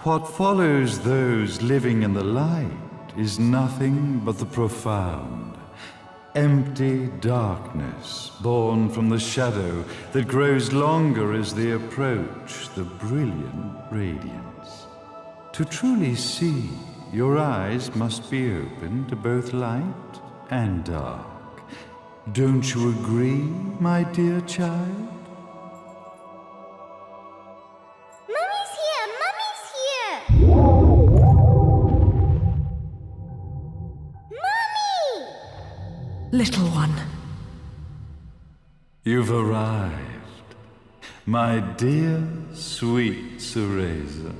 What follows those living in the light is nothing but the profound, empty darkness born from the shadow that grows longer as they approach the brilliant radiance. To truly see, your eyes must be open to both light and dark. Don't you agree, my dear child? Mummy's here! Mummy's here! Mummy! Little one. You've arrived, my dear, sweet Cereza.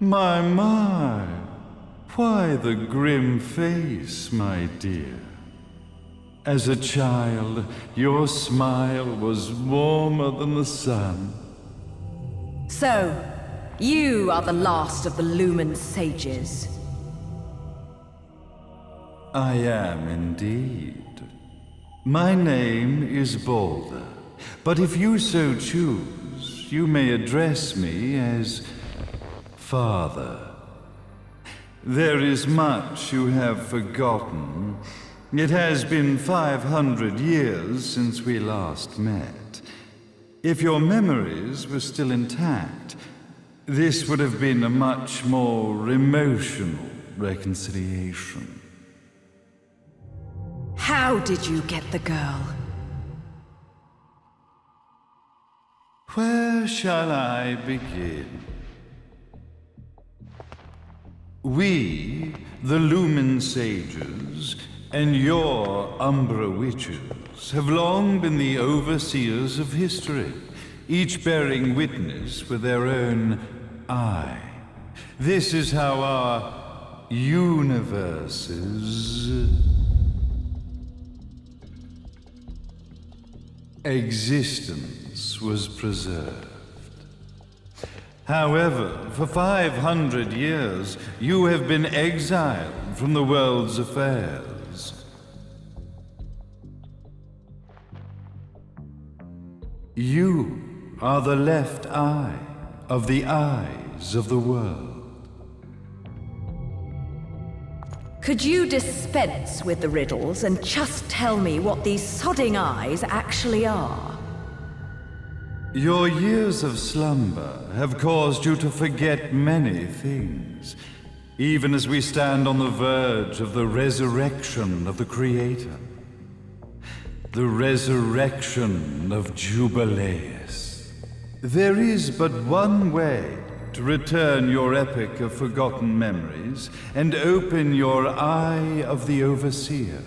My, why the grim face, my dear? As a child, your smile was warmer than the sun. So, you are the last of the Lumen sages. I am indeed. My name is Balder, but if you so choose, you may address me as Father. There is much you have forgotten. It has been 500 years since we last met. If your memories were still intact, this would have been a much more emotional reconciliation. How did you get the girl? Where shall I begin? We, the Lumen Sages, and your Umbra Witches, have long been the overseers of history, each bearing witness with their own eye. This is how our universe's existence was preserved. However, for 500 years, you have been exiled from the world's affairs. You are the left eye of the eyes of the world. Could you dispense with the riddles and just tell me what these sodding eyes actually are? Your years of slumber have caused you to forget many things, even as we stand on the verge of the resurrection of the Creator. The resurrection of Jubileus. There is but one way to return your epic of forgotten memories and open your eye of the Overseer.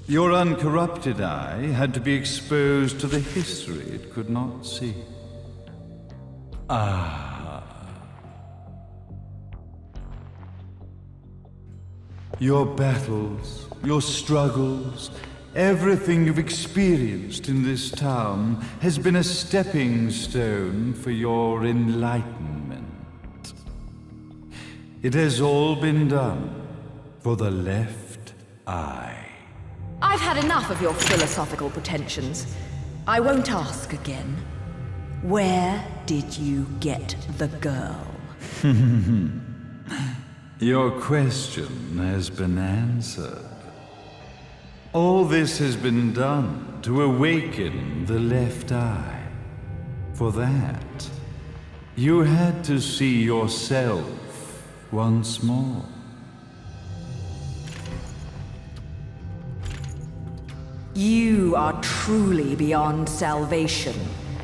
Your uncorrupted eye had to be exposed to the history it could not see. Your battles, your struggles, everything you've experienced in this town has been a stepping stone for your enlightenment. It has all been done for the left eye. I've had enough of your philosophical pretensions. I won't ask again. Where did you get the girl? Your question has been answered. All this has been done to awaken the left eye. For that, you had to see yourself once more. You are truly beyond salvation,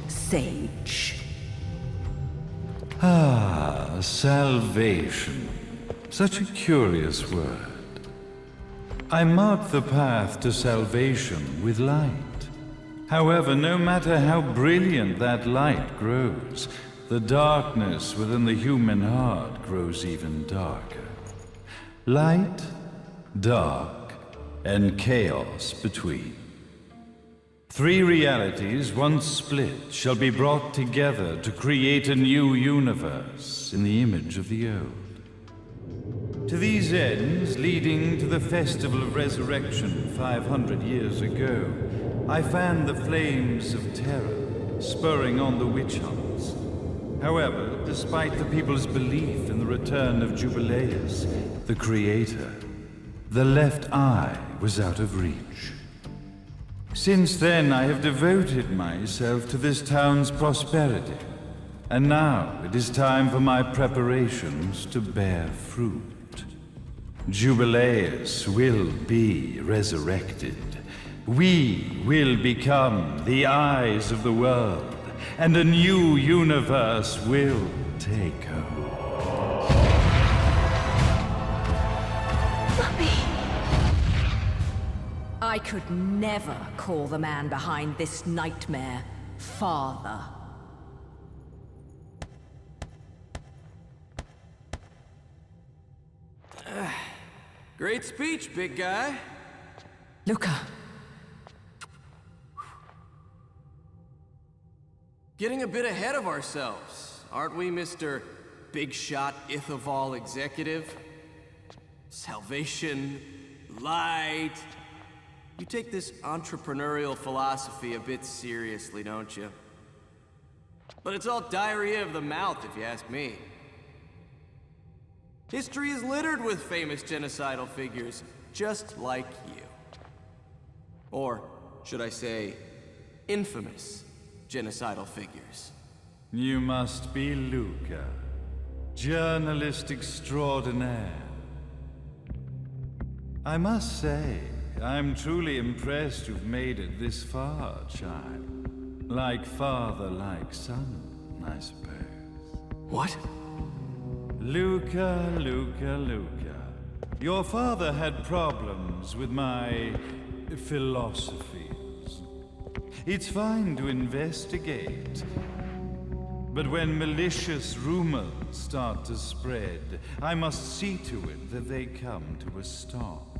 sage. Salvation. Such a curious word. I mark the path to salvation with light. However, no matter how brilliant that light grows, the darkness within the human heart grows even darker. Light, dark, and chaos between. Three realities, once split, shall be brought together to create a new universe in the image of the old. To these ends, leading to the Festival of Resurrection 500 years ago, I fanned the flames of terror, spurring on the witch hunts. However, despite the people's belief in the return of Jubileus, the creator, the left eye was out of reach. Since then, I have devoted myself to this town's prosperity. And now it is time for my preparations to bear fruit. Jubileus will be resurrected. We will become the eyes of the world, and a new universe will take hold. Mummy! I could never call the man behind this nightmare father. Great speech, big guy. Luca. Getting a bit ahead of ourselves, aren't we, Mr. Big Shot Ithaval Executive? Salvation, light. You take this entrepreneurial philosophy a bit seriously, don't you? But it's all diarrhea of the mouth, if you ask me. History is littered with famous genocidal figures, just like you. Or, should I say, infamous genocidal figures. You must be Luca, journalist extraordinaire. I must say, I'm truly impressed you've made it this far, child. Like father, like son, I suppose. What? Luca, Luca, Luca. Your father had problems with my philosophies. It's fine to investigate, but when malicious rumors start to spread, I must see to it that they come to a stop.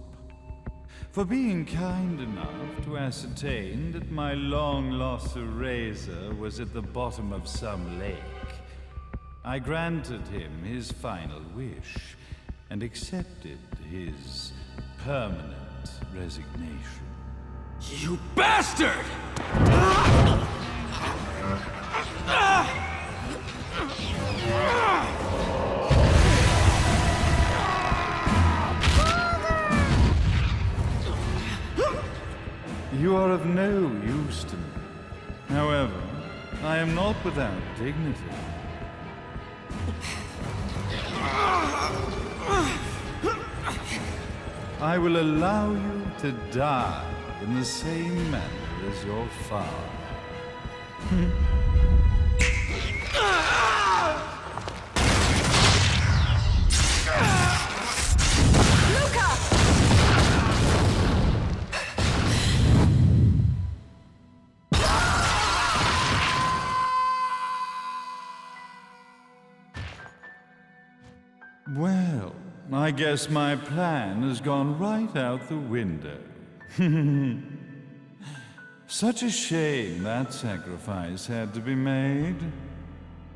For being kind enough to ascertain that my long-lost eraser was at the bottom of some lake, I granted him his final wish and accepted his permanent resignation. You bastard! You are of no use to me. However, I am not without dignity. I will allow you to die in the same manner as your father. Luca! Well, I guess my plan has gone right out the window. Such a shame that sacrifice had to be made.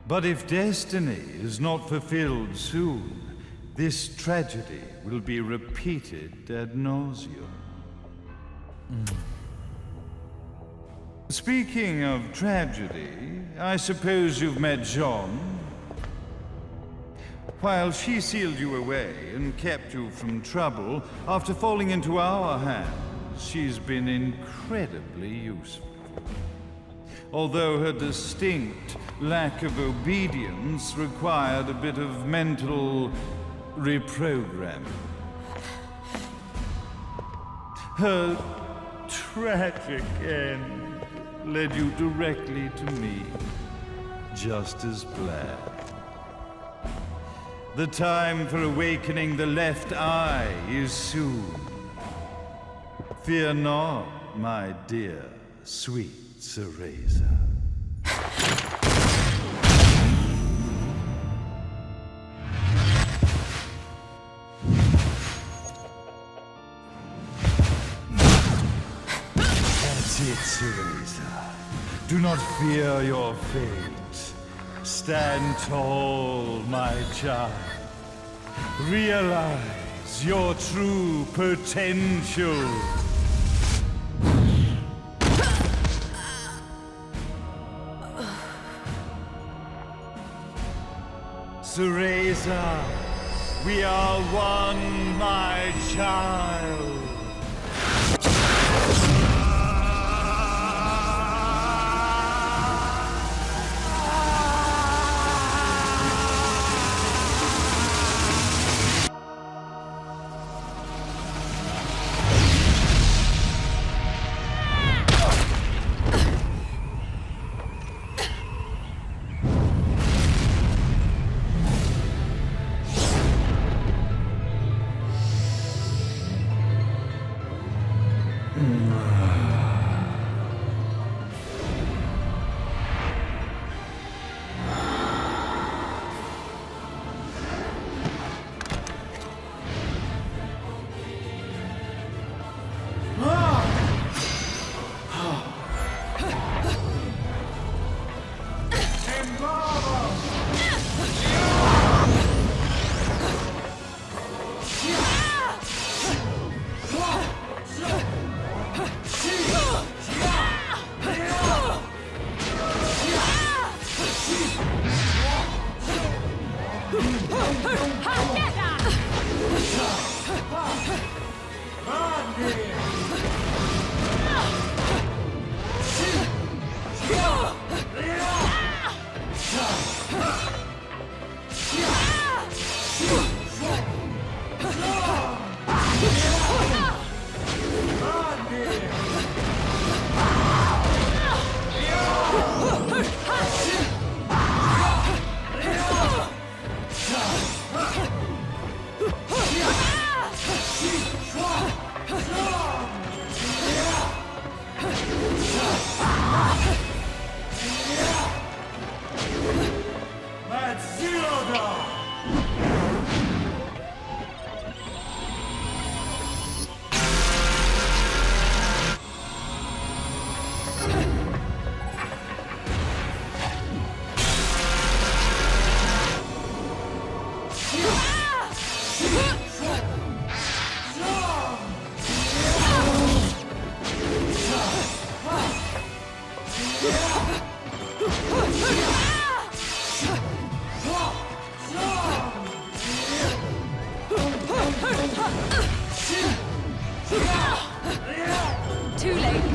But if destiny is not fulfilled soon, this tragedy will be repeated ad nauseum. Speaking of tragedy, I suppose you've met Jean. While she sealed you away and kept you from trouble, after falling into our hands, she's been incredibly useful. Although her distinct lack of obedience required a bit of mental reprogramming. Her tragic end led you directly to me, just as planned. The time for awakening the left eye is soon. Fear not, my dear, sweet Cereza. That's it, Cereza. Do not fear your fate. Stand tall, my child. Realize your true potential. Cereza, we are one, my child. Too late.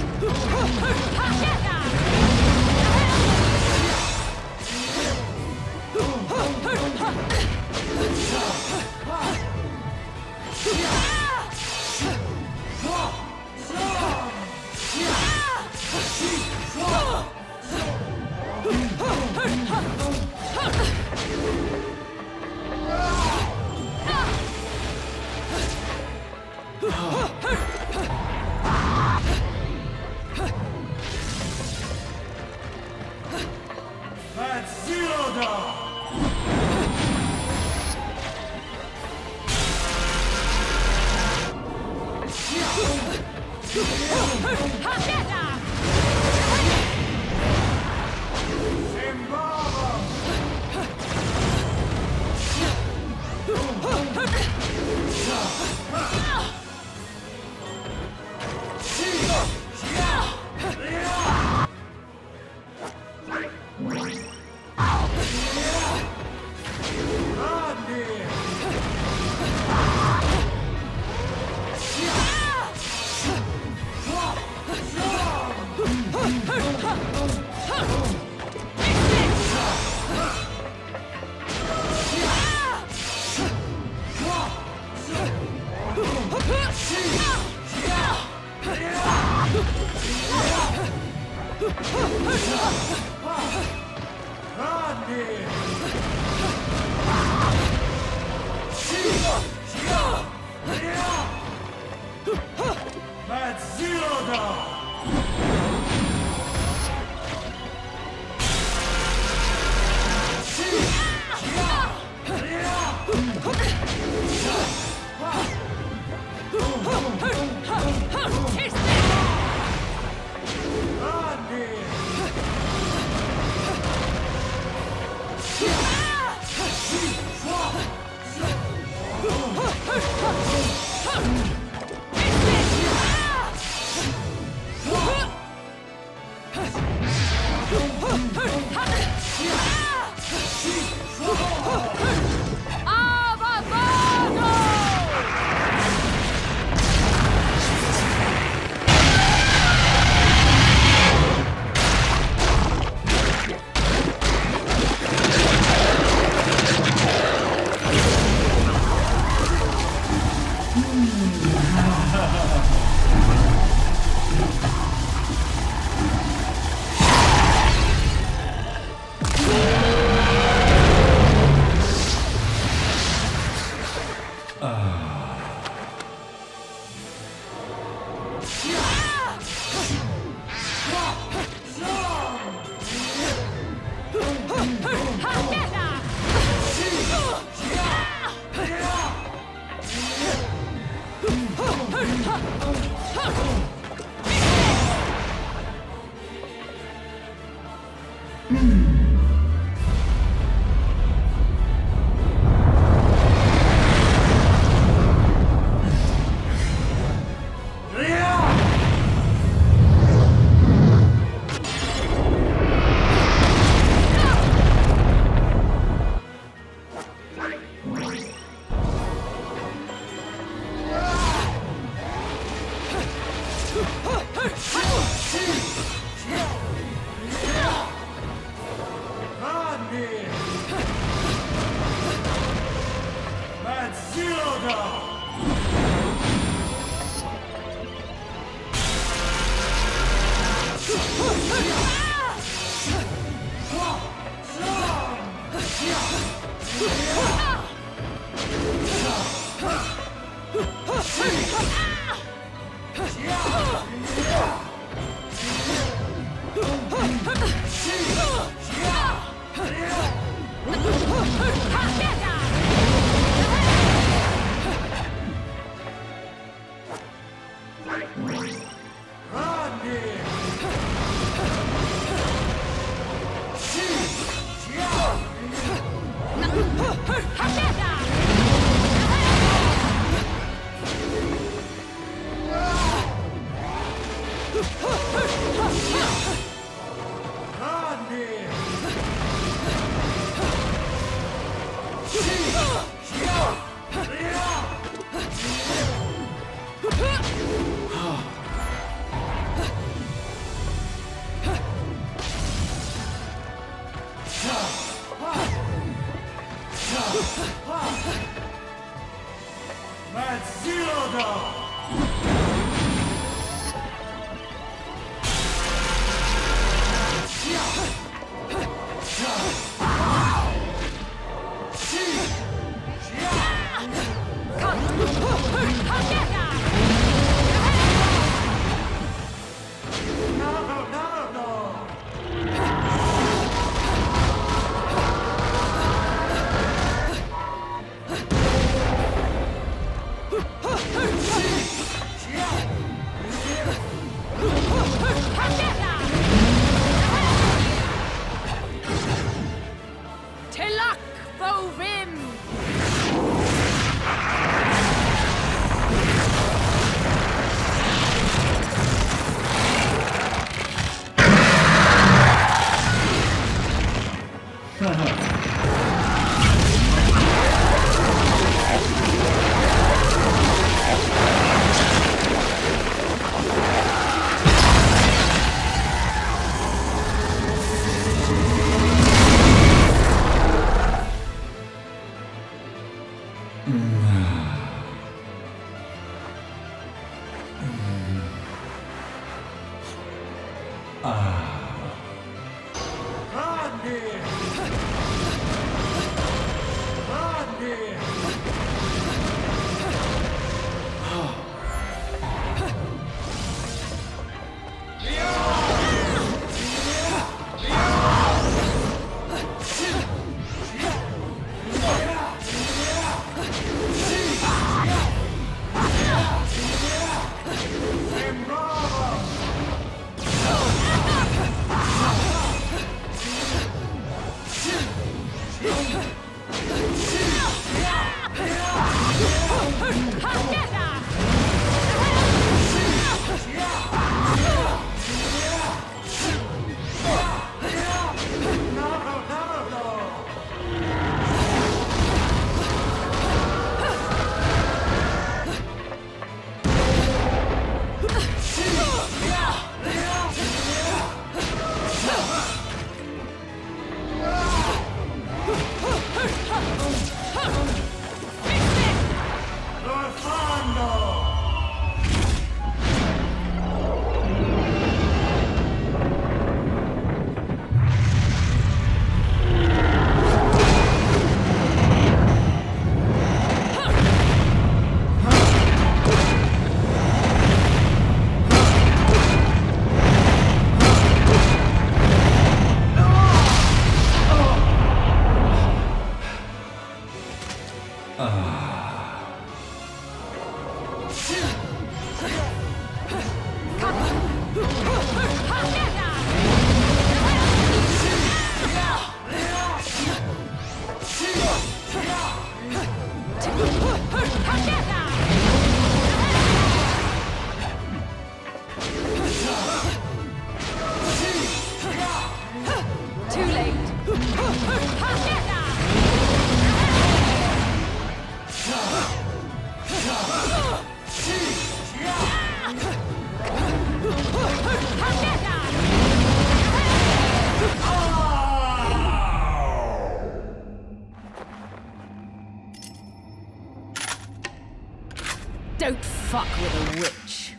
fuck with a witch.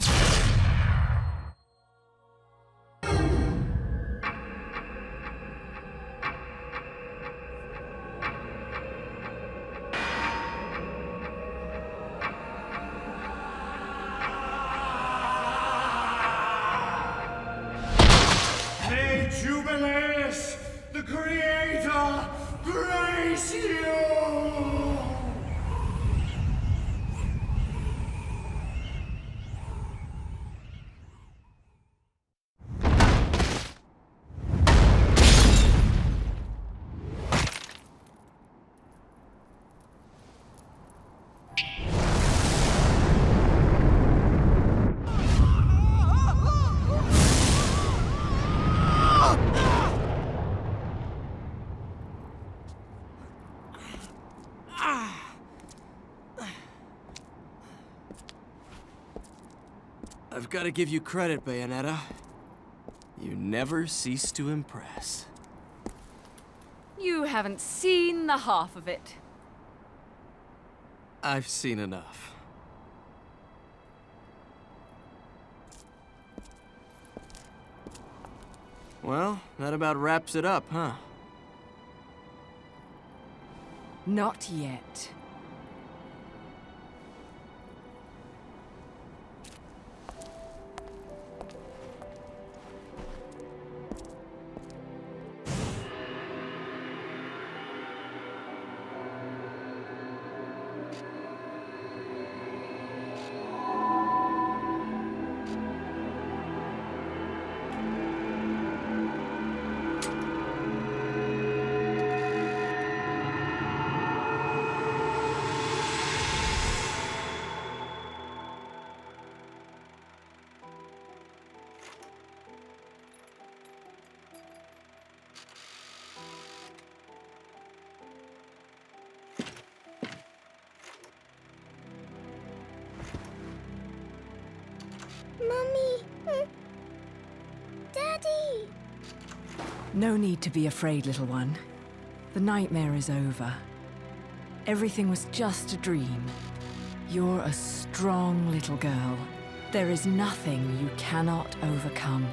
May Jubileus, the Creator, grace you! I've got to give you credit, Bayonetta. You never cease to impress. You haven't seen the half of it. I've seen enough. Well, that about wraps it up, huh? Not yet. Mummy! Daddy! No need to be afraid, little one. The nightmare is over. Everything was just a dream. You're a strong little girl. There is nothing you cannot overcome.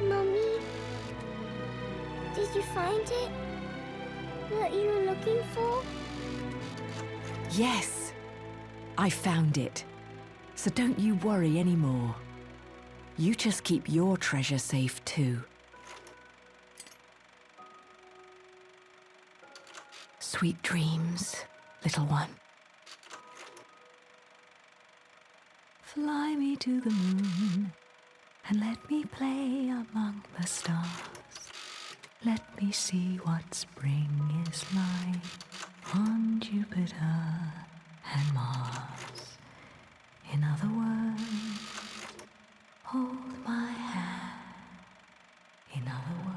Mummy? Did you find it? What you were looking for? Yes, I found it. So don't you worry anymore. You just keep your treasure safe too. Sweet dreams, little one. Fly me to the moon and let me play among the stars. Let me see what spring is like on Jupiter and Mars. In other words, hold my hand. In other words.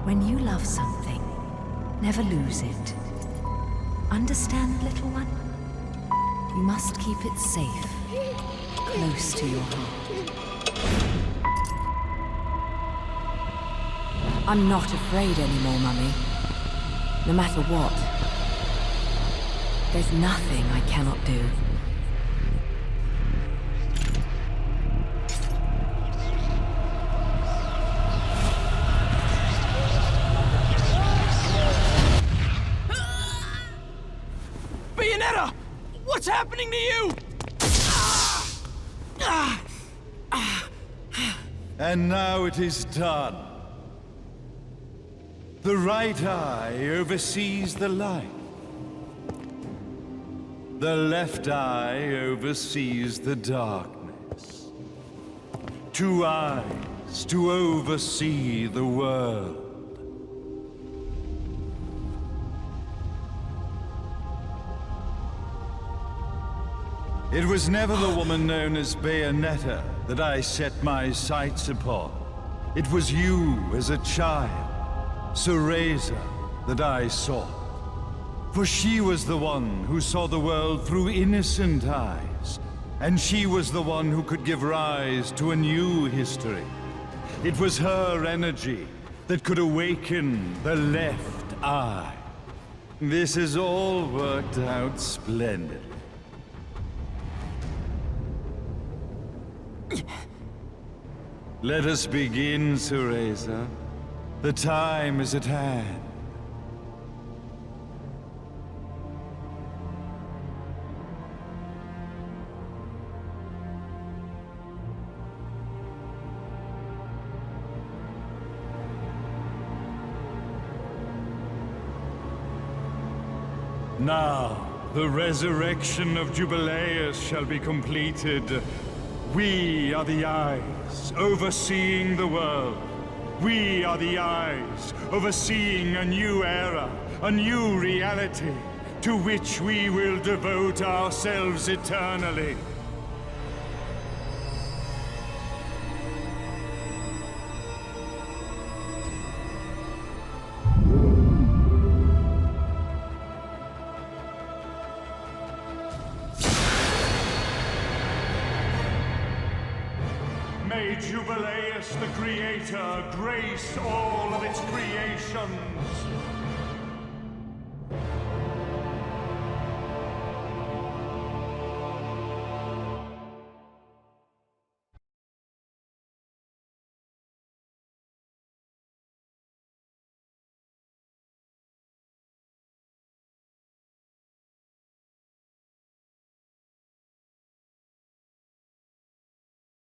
When you love something, never lose it. Understand, little one? You must keep it safe, close to your heart. I'm not afraid anymore, Mummy. No matter what. There's nothing I cannot do. Bayonetta! What's happening to you? And now it is done. The right eye oversees the light. The left eye oversees the darkness. 2 eyes years to oversee the world. It was never the woman known as Bayonetta that I set my sights upon. It was you as a child, Cereza, that I sought. For she was the one who saw the world through innocent eyes, and she was the one who could give rise to a new history. It was her energy that could awaken the left eye. This has all worked out splendidly. Let us begin, Cereza. The time is at hand. Now, the resurrection of Jubileus shall be completed. We are the eyes, overseeing the world. We are the eyes, overseeing a new era, a new reality, to which we will devote ourselves eternally. May Jubileus the Creator grace all of its creations.